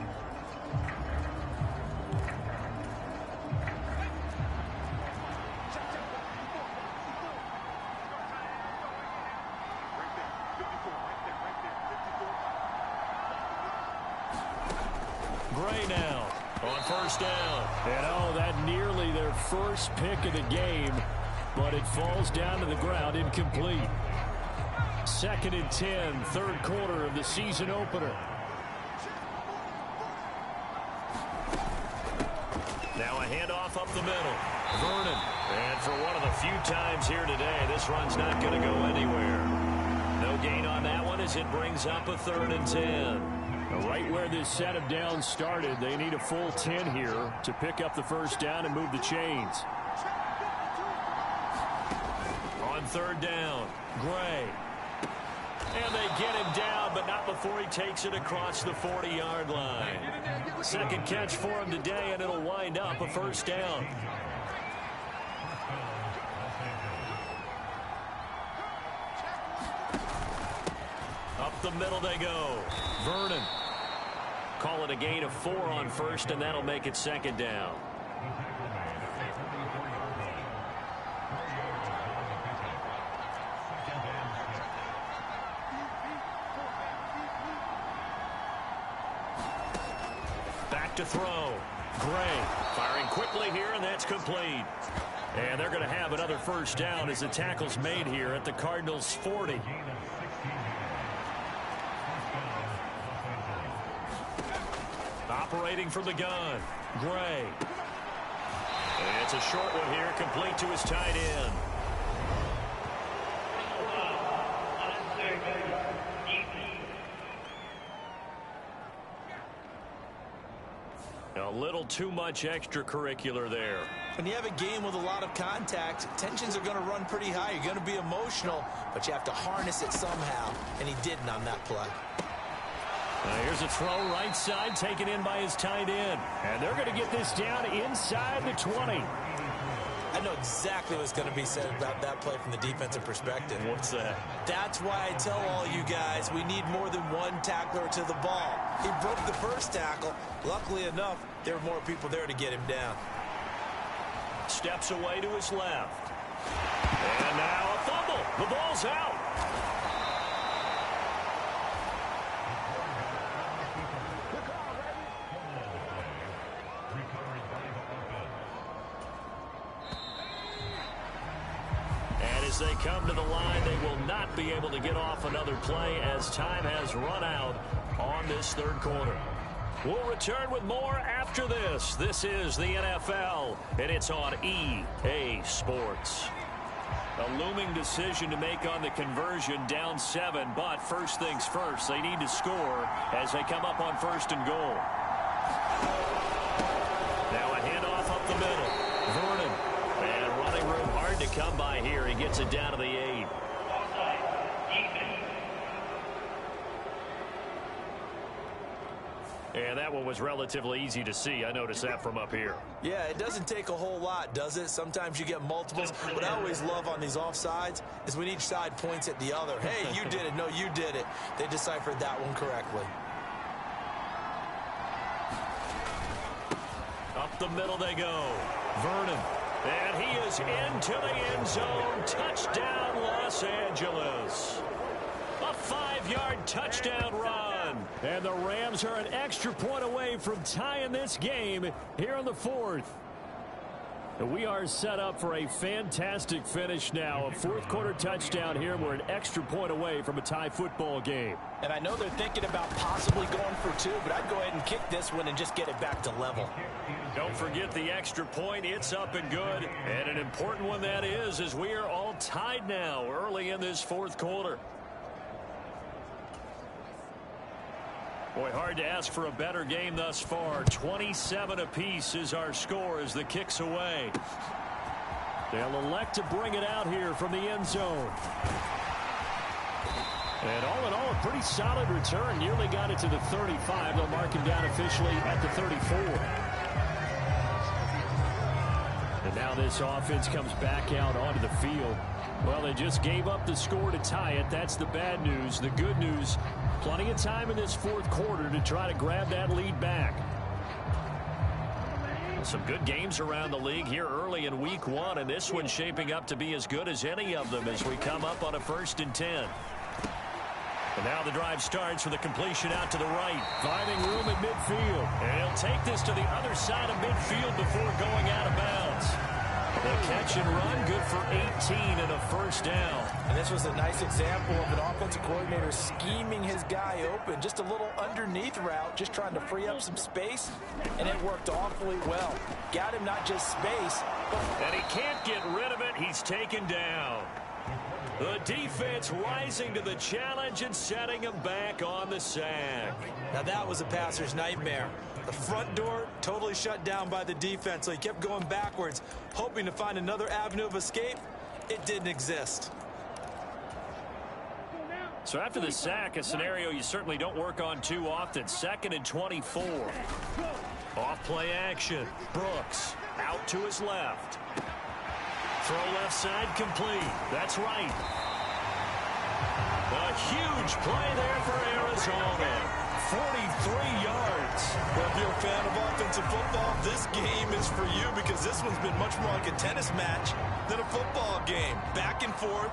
Gray now on 1st down. And oh, that nearly their first pick of the game, but it falls down to the ground, incomplete. 2nd and 10, 3rd quarter of the season opener. Now a handoff up the middle. Vernon. And for one of the few times here today, this run's not going to go anywhere. No gain on that one as it brings up a 3rd and 10. Right where this set of downs started, they need a full 10 here to pick up the 1st down and move the chains. On 3rd down, Gray. And they get him down, but not before he takes it across the 40-yard line. 2nd catch for him today, and it'll wind up a 1st down. Up the middle they go. Vernon. Call it a gain of 4 on 1st, and that'll make it 2nd down. Back to throw. Gray firing quickly here, and that's complete. And they're going to have another 1st down as the tackle's made here at the Cardinals' 40. Operating from the gun, Gray. And it's a short one here, complete to his tight end. A little too much extracurricular there. When you have a game with a lot of contact, tensions are going to run pretty high. You're going to be emotional, but you have to harness it somehow, and he didn't on that play. Here's a throw right side, taken in by his tight end. And they're going to get this down inside the 20. I know exactly what's going to be said about that play from the defensive perspective. What's that? That's why I tell all you guys we need more than one tackler to the ball. He broke the first tackle. Luckily enough, there were more people there to get him down. Steps away to his left. And now a fumble. The ball's out. As they come to the line, they will not be able to get off another play as time has run out on this 3rd quarter. We'll return with more after this. This is the NFL, and it's on EA Sports. A looming decision to make on the conversion, down 7, but first things first, they need to score as they come up on 1st and goal. Now a handoff up the middle. Vernon. And running room hard to come by here. He gets it down to the 8. And that one was relatively easy to see. I noticed that from up here. Yeah, it doesn't take a whole lot, does it? Sometimes you get multiples. What I always love on these offsides is when each side points at the other. Hey, you did it. No, you did it. They deciphered that one correctly. Up the middle they go. Vernon. And he is into the end zone. Touchdown, Los Angeles. A 5-yard touchdown run. And the Rams are an extra point away from tying this game here in the 4th. We are set up for a fantastic finish now. A fourth quarter touchdown here. We're an extra point away from a tie football game. And I know they're thinking about possibly going for two, but I'd go ahead and kick this one and just get it back to level. Don't forget the extra point. It's up and good. And an important one that is, as we are all tied now early in this fourth quarter. Boy, hard to ask for a better game thus far. 27 apiece is our score as the kick's away. They'll elect to bring it out here from the end zone. And all in all, a pretty solid return. Nearly got it to the 35. They'll mark him down officially at the 34. And now this offense comes back out onto the field. Well, they just gave up the score to tie it. That's the bad news. The good news, plenty of time in this fourth quarter to try to grab that lead back. Some good games around the league here early in week one, and this one's shaping up to be as good as any of them as we come up on a 1st and 10. And now the drive starts with a completion out to the right, finding room at midfield. And he'll take this to the other side of midfield before going out of bounds. The catch and run, good for 18 and a first down. And this was a nice example of an offensive coordinator scheming his guy open. Just a little underneath route, just trying to free up some space, and it worked awfully well. Got him not just space, but... And he can't get rid of it. He's taken down. The defense rising to the challenge and setting him back on the sack. Now that was a passer's nightmare. The front door totally shut down by the defense, so he kept going backwards, hoping to find another avenue of escape. It didn't exist. So after the sack, a scenario you certainly don't work on too often. 2nd and 24. Off play action. Brooks out to his left. Throw left side complete. That's right. A huge play there for Arizona. 43 yards. Well, if you're a fan of offensive football, this game is for you because this one's been much more like a tennis match than a football game. Back and forth,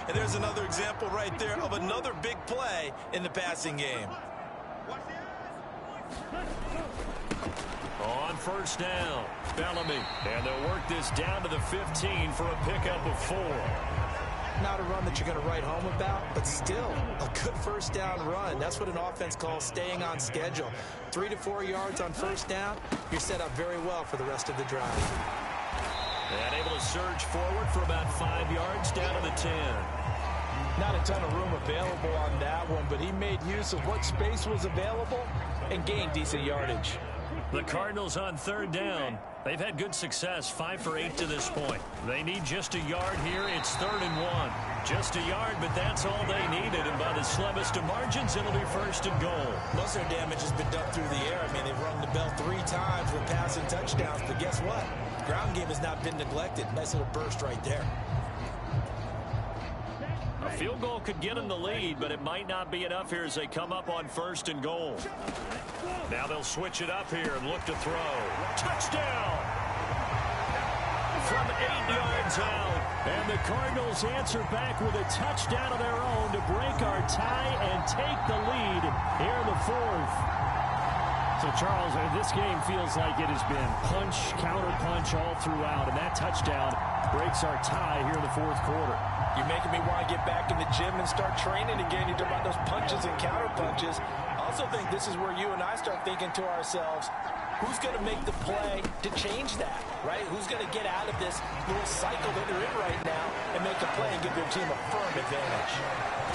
and there's another example right there of another big play in the passing game. On 1st down, Bellamy. And they'll work this down to the 15 for a pickup of 4. Not a run that you're going to write home about, but still a good 1st down run. That's what an offense calls staying on schedule. 3 to 4 yards on 1st down, you're set up very well for the rest of the drive. And able to surge forward for about 5 yards down to the 10. Not a ton of room available on that one, but he made use of what space was available and gained decent yardage. The Cardinals on 3rd down. They've had good success, 5 for 8 to this point. They need just a yard here. It's 3rd and 1. Just a yard, but that's all they needed. And by the slimmest of margins, it'll be 1st and goal. Most of their damage has been done through the air. I mean, they've rung the bell 3 times with passing touchdowns. But guess what? Ground game has not been neglected. Nice little burst right there. A field goal could get them the lead, but it might not be enough here as they come up on 1st and goal. Now they'll switch it up here and look to throw. Touchdown! From 8 yards out. And the Cardinals answer back with a touchdown of their own to break our tie and take the lead here in the 4th. So, Charles, this game feels like it has been punch, counter-punch all throughout, and that touchdown breaks our tie here in the 4th quarter. You're making me want to get back in the gym and start training again. You talk about those punches and counter-punches. I also think this is where you and I start thinking to ourselves, who's going to make the play to change that, right? Who's going to get out of this little cycle that they're in right now and make a play and give their team a firm advantage?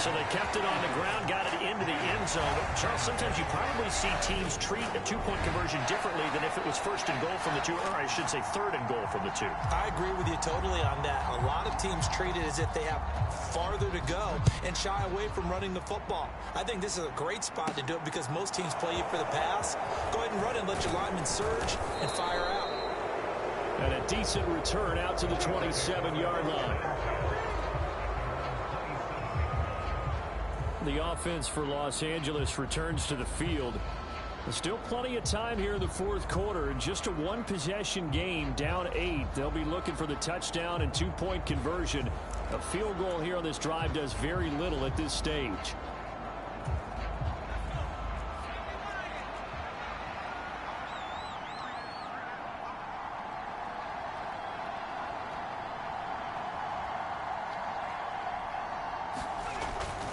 So they kept it on the ground, got it into the end zone. Charles, sometimes you probably see teams treat a 2-point conversion differently than if it was 1st and goal from the 2, or I should say 3rd and goal from the 2. I agree with you totally on that. A lot of teams treat it as if they have farther to go and shy away from running the football. I think this is a great spot to do it because most teams play you for the pass. Go ahead and run and let your linemen surge and fire out. And a decent return out to the 27-yard line. The offense for Los Angeles returns to the field. There's still plenty of time here in the 4th quarter. Just a 1-possession game, down 8. They'll be looking for the touchdown and 2-point conversion. A field goal here on this drive does very little at this stage.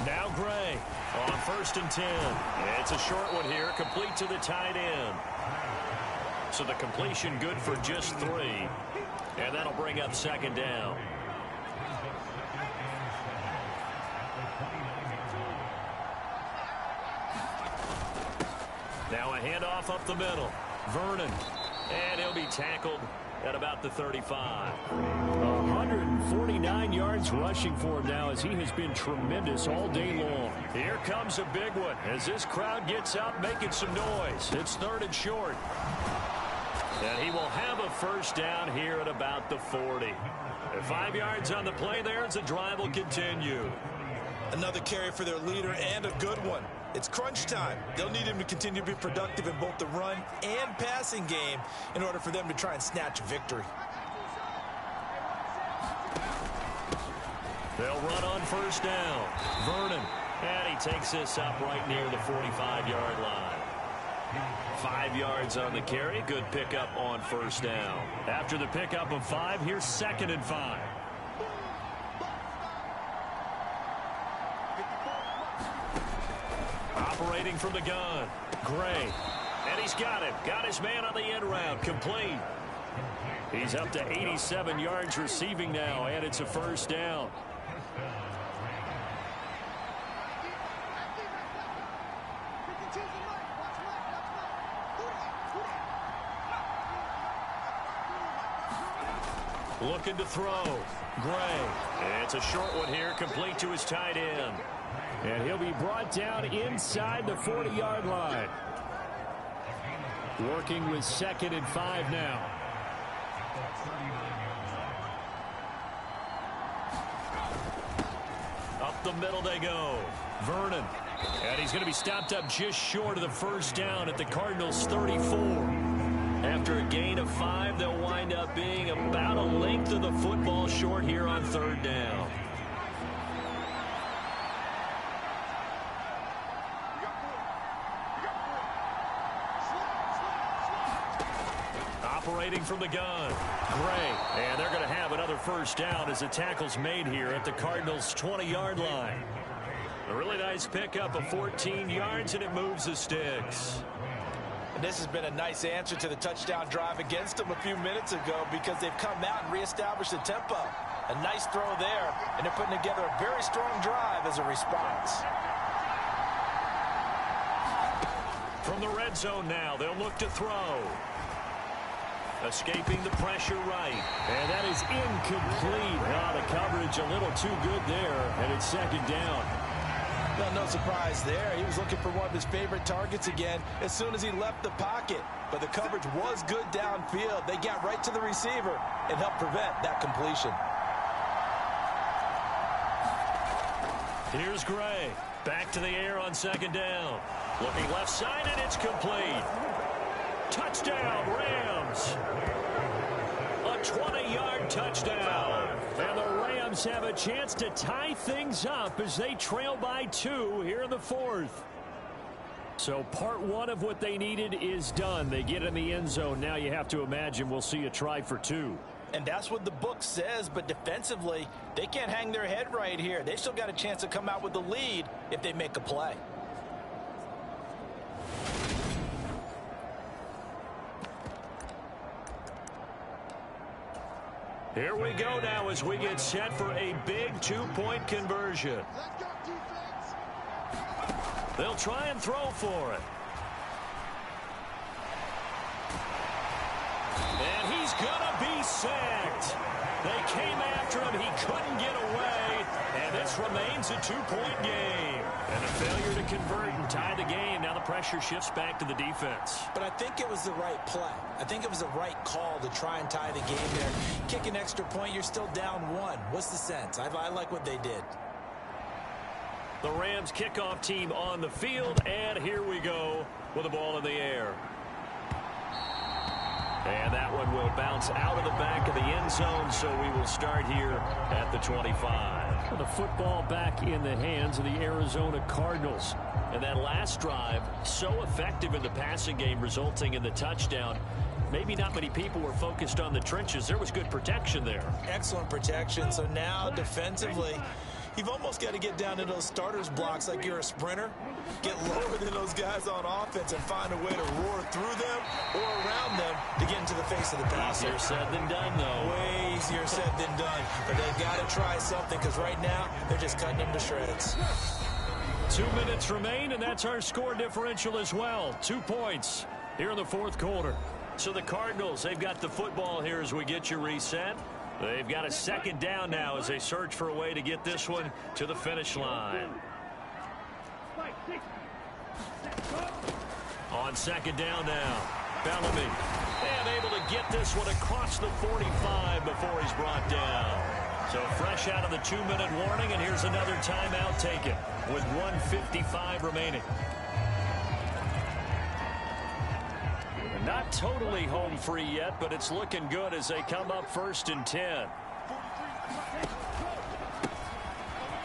Now Gray on 1st and 10. It's a short one here, complete to the tight end. So the completion good for just 3. And that'll bring up 2nd down. Now a handoff up the middle. Vernon. And he'll be tackled at about the 35. 149 yards rushing for him now as he has been tremendous all day long. Here comes a big one as this crowd gets up making some noise. It's 3rd and short. And he will have a 1st down here at about the 40. And 5 yards on the play there as the drive will continue. Another carry for their leader and a good one. It's crunch time. They'll need him to continue to be productive in both the run and passing game in order for them to try and snatch a victory. They'll run on 1st down. Vernon. And he takes this up right near the 45-yard line. 5 yards on the carry. Good pickup on 1st down. After the pickup of 5, here's 2nd and 5. Operating from the gun. Gray. And he's got him. Got his man on the end route. Complete. He's up to 87 yards receiving now, and it's a 1st down. Looking to throw. Gray. It's a short one here, complete to his tight end. And he'll be brought down inside the 40-yard line. Working with 2nd and 5 now. Up the middle they go. Vernon. And he's going to be stopped up just short of the 1st down at the Cardinals' 34. After a gain of 5, they'll wind up being about a length of the football short here on 3rd down. Operating from the gun. Gray. And they're going to have another 1st down as the tackle's made here at the Cardinals' 20-yard line. A really nice pickup of 14 yards, and it moves the sticks. And this has been a nice answer to the touchdown drive against them a few minutes ago because they've come out and reestablished the tempo. A nice throw there, and they're putting together a very strong drive as a response. From the red zone now, they'll look to throw. Escaping the pressure right. And that is incomplete. The coverage a little too good there, and it's 2nd down. Well, no surprise there. He was looking for one of his favorite targets again as soon as he left the pocket. But the coverage was good downfield. They got right to the receiver and helped prevent that completion. Here's Gray. Back to the air on 2nd down. Looking left side, and it's complete. Touchdown, Rams. A 20-yard touchdown. And the Rams have a chance to tie things up as they trail by 2 here in the 4th. So part 1 of what they needed is done. They get in the end zone. Now you have to imagine we'll see a try for 2. And that's what the book says, but defensively, they can't hang their head right here. They still got a chance to come out with the lead if they make a play. Here we go now as we get set for a big 2-point conversion. They'll try and throw for it. And he's going to be sacked. They came after him. He couldn't get away. And this remains a 2-point game. And a failure to convert and tie the game. Now the pressure shifts back to the defense. But I think it was the right play. I think it was the right call to try and tie the game there. Kick an extra point, you're still down 1. What's the sense? I like what they did. The Rams kickoff team on the field, and here we go with the ball in the air. And that one will bounce out of the back of the end zone, so we will start here at the 25. The football back in the hands of the Arizona Cardinals. And that last drive, so effective in the passing game, resulting in the touchdown. Maybe not many people were focused on the trenches. There was good protection there. Excellent protection. So now defensively, You've almost got to get down to those starters blocks like you're a sprinter. Get lower than those guys on offense and find a way to roar through them or around them to get into the face of the passer. Easier said than done, though. Way easier said than done. But they've got to try something because right now they're just cutting them to shreds. 2 minutes remain, and that's our score differential as well. 2 points here in the fourth quarter. So the Cardinals, they've got the football here as we get you reset. They've got a second down now as they search for a way to get this one to the finish line. On second down now, Bellamy. And able to get this one across the 45 before he's brought down. So fresh out of the 2-minute warning, and here's another timeout taken with 1:55 remaining. Not totally home free yet, but it's looking good as they come up 1st and 10.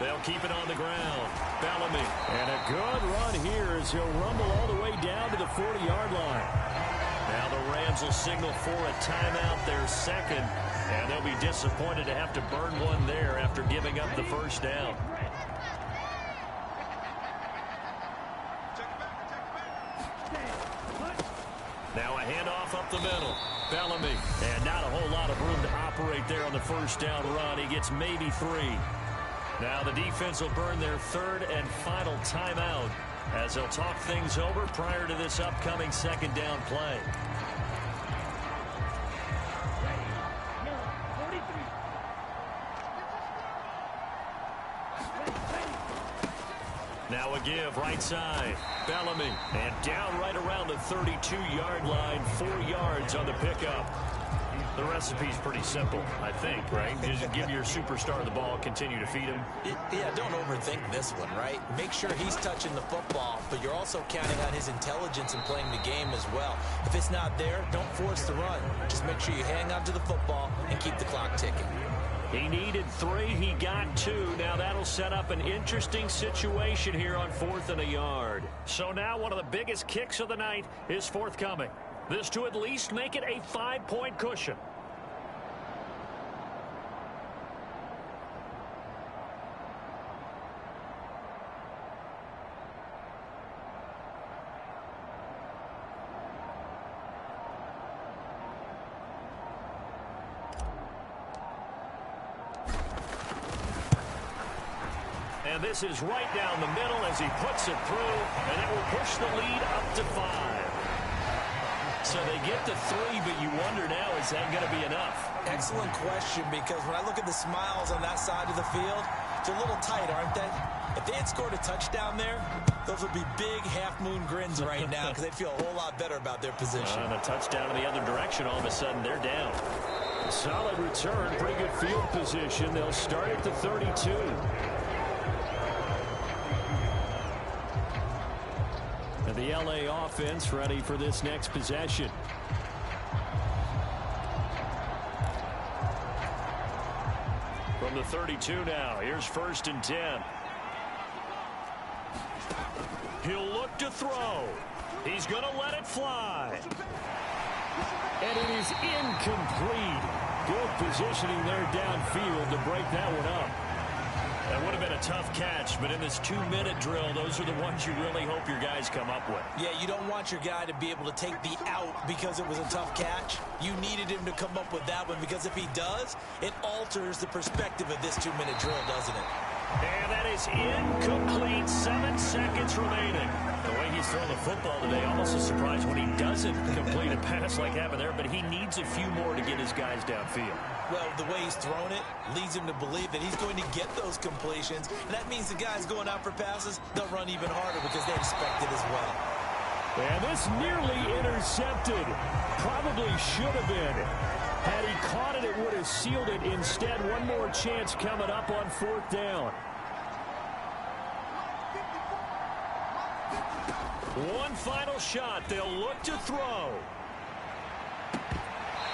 They'll keep it on the ground. Bellamy. And a good run here as he'll rumble all the way down to the 40-yard line. Now the Rams will signal for a timeout, their second, and they'll be disappointed to have to burn one there after giving up the first down. Now a handoff up the middle. Bellamy. And not a whole lot of room to operate there on the first down run. He gets maybe 3. Now the defense will burn their third and final timeout as they'll talk things over prior to this upcoming second down play. Now a give right side. Bellamy. And down right around the 32-yard line. 4 yards on the pickup. The recipe's pretty simple, I think, right? Just give your superstar the ball, continue to feed him. Yeah, don't overthink this one, right? Make sure he's touching the football, but you're also counting on his intelligence in playing the game as well. If it's not there, don't force the run. Just make sure you hang on to the football and keep the clock ticking. He needed 3. He got 2. Now that'll set up an interesting situation here on 4th and a yard. So now one of the biggest kicks of the night is forthcoming. This to at least make it a 5-point cushion. And this is right down the middle as he puts it through, and it will push the lead up to 5. So they get to 3, but you wonder now, is that going to be enough? Excellent question, because when I look at the smiles on that side of the field, it's a little tight, aren't they? If they had scored a touchdown there, those would be big half-moon grins right now because they'd feel a whole lot better about their position. And a touchdown in the other direction, all of a sudden they're down. Solid return, pretty good field position. They'll start at the 32. The LA offense ready for this next possession. From the 32 now, here's 1st and 10. He'll look to throw. He's going to let it fly. And it is incomplete. Good positioning there downfield to break that one up. That would have been a tough catch, but in this 2-minute drill, those are the ones you really hope your guys come up with. Yeah, you don't want your guy to be able to take the out because it was a tough catch. You needed him to come up with that one because if he does, it alters the perspective of this 2-minute drill, doesn't it? And that is incomplete. 7 seconds remaining. The way he's throwing the football today, almost a surprise when he doesn't complete a pass like happened there, but he needs a few more to get his guys downfield. Well, the way he's thrown it leads him to believe that he's going to get those completions. And that means the guys going out for passes, they'll run even harder because they expect it as well. And this nearly intercepted. Probably should have been. Had he caught it, it would have sealed it. Instead, one more chance coming up on 4th down. One final shot. They'll look to throw.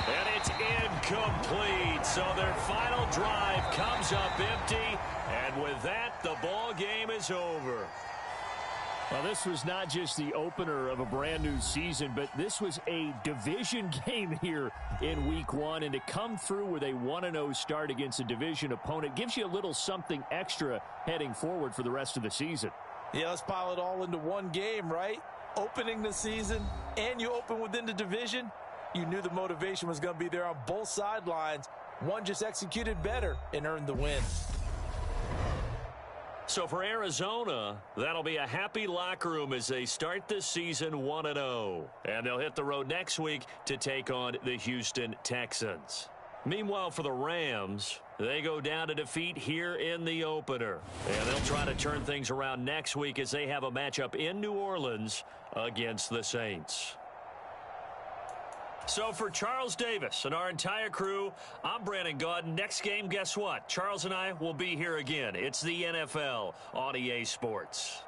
And it's incomplete. So their final drive comes up empty. And with that, the ball game is over. Well, this was not just the opener of a brand new season, but this was a division game here in week 1. And to come through with a 1-0 start against a division opponent gives you a little something extra heading forward for the rest of the season. Yeah, let's pile it all into one game, right? Opening the season, and you open within the division. You knew the motivation was going to be there on both sidelines. One just executed better and earned the win. So for Arizona, that'll be a happy locker room as they start this season 1-0. And they'll hit the road next week to take on the Houston Texans. Meanwhile, for the Rams, they go down to defeat here in the opener. And they'll try to turn things around next week as they have a matchup in New Orleans against the Saints. So for Charles Davis and our entire crew, I'm Brandon Gaudin. Next game, guess what? Charles and I will be here again. It's the NFL on EA Sports.